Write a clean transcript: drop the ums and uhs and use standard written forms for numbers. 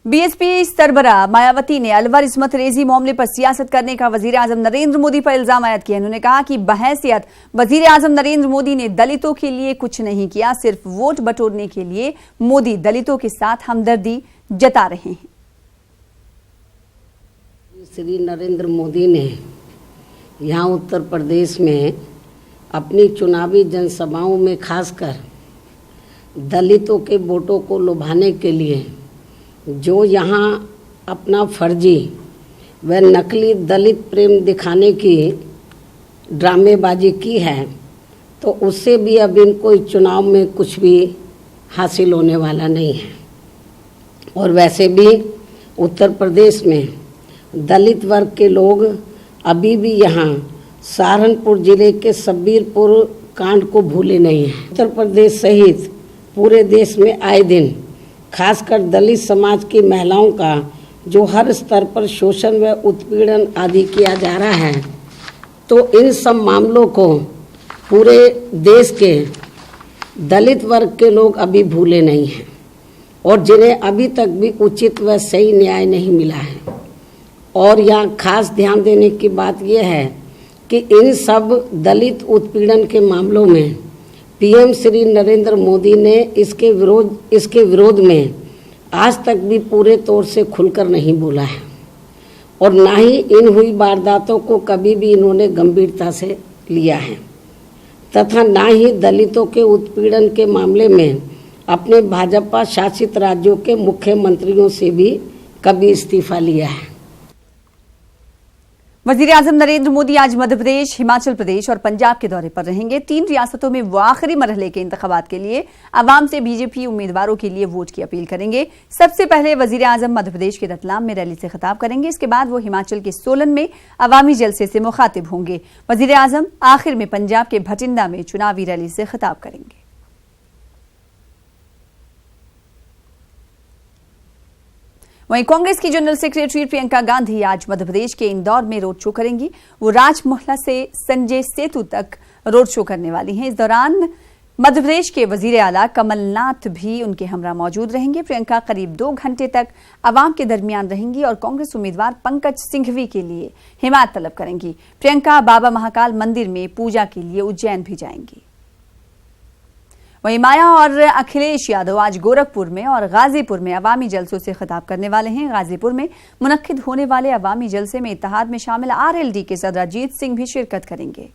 BSP सरबराह Mayawati ने अलवर इस्मत रेजी मामले पर सियासत करने का वजीर आजम नरेंद्र मोदी पर इल्जाम आयद किया। उन्होंने कहा कि बहैसियत वजीर आजम नरेंद्र मोदी ने दलितों के लिए कुछ नहीं किया, सिर्फ वोट बटोरने के लिए मोदी दलितों के साथ हमदर्दी जता रहे हैं। श्री नरेंद्र मोदी ने यहाँ उत्तर प्रदेश में अपनी चुनावी जनसभाओं में खासकर दलितों के वोटों को लुभाने के लिए जो यहाँ अपना फर्जी व नकली दलित प्रेम दिखाने की ड्रामेबाजी की है, तो उससे भी अब इनको चुनाव में कुछ भी हासिल होने वाला नहीं है। और वैसे भी उत्तर प्रदेश में दलित वर्ग के लोग अभी भी यहाँ सहारनपुर जिले के सब्बीरपुर कांड को भूले नहीं हैं। उत्तर प्रदेश सहित पूरे देश में आए दिन खासकर दलित समाज की महिलाओं का जो हर स्तर पर शोषण व उत्पीड़न आदि किया जा रहा है, तो इन सब मामलों को पूरे देश के दलित वर्ग के लोग अभी भूले नहीं हैं और जिन्हें अभी तक भी उचित व सही न्याय नहीं मिला है। और यहाँ खास ध्यान देने की बात यह है कि इन सब दलित उत्पीड़न के मामलों में पीएम श्री नरेंद्र मोदी ने इसके विरोध में आज तक भी पूरे तौर से खुलकर नहीं बोला है और ना ही इन हुई वारदातों को कभी भी इन्होंने गंभीरता से लिया है तथा ना ही दलितों के उत्पीड़न के मामले में अपने भाजपा शासित राज्यों के मुख्यमंत्रियों से भी कभी इस्तीफा लिया है। वजीर आजम नरेंद्र मोदी आज मध्य प्रदेश, हिमाचल प्रदेश और पंजाब के दौरे पर रहेंगे। 3 रियासतों में वो आखिरी मरहले के इंतखाबात के लिए आवाम से बीजेपी उम्मीदवारों के लिए वोट की अपील करेंगे। सबसे पहले वजीर आजम मध्य प्रदेश के रतलाम में रैली से खिताब करेंगे। इसके बाद वो हिमाचल के सोलन में अवामी जलसे से मुखातिब होंगे। वजीर आजम आखिर में पंजाब के भटिंडा में चुनावी रैली से खिताब करेंगे। वहीं कांग्रेस की जनरल सेक्रेटरी प्रियंका गांधी आज मध्य प्रदेश के इंदौर में रोड शो करेंगी। वो राजमोहला से संजय सेतु तक रोड शो करने वाली हैं। इस दौरान मध्य प्रदेश के वजीर आला कमलनाथ भी उनके हमरा मौजूद रहेंगे। प्रियंका करीब 2 घंटे तक आवाम के दरमियान रहेंगी और कांग्रेस उम्मीदवार पंकज सिंघवी के लिए हिमायत तलब करेंगी। प्रियंका बाबा महाकाल मंदिर में पूजा के लिए उज्जैन भी जाएंगी। वहीं माया और अखिलेश यादव आज गोरखपुर में और गाजीपुर में अवामी जलसों से खिताब करने वाले हैं। गाजीपुर में मुनक्किद होने वाले अवामी जलसे में इत्तेहाद में शामिल आरएलडी के सदर अजीत सिंह भी शिरकत करेंगे।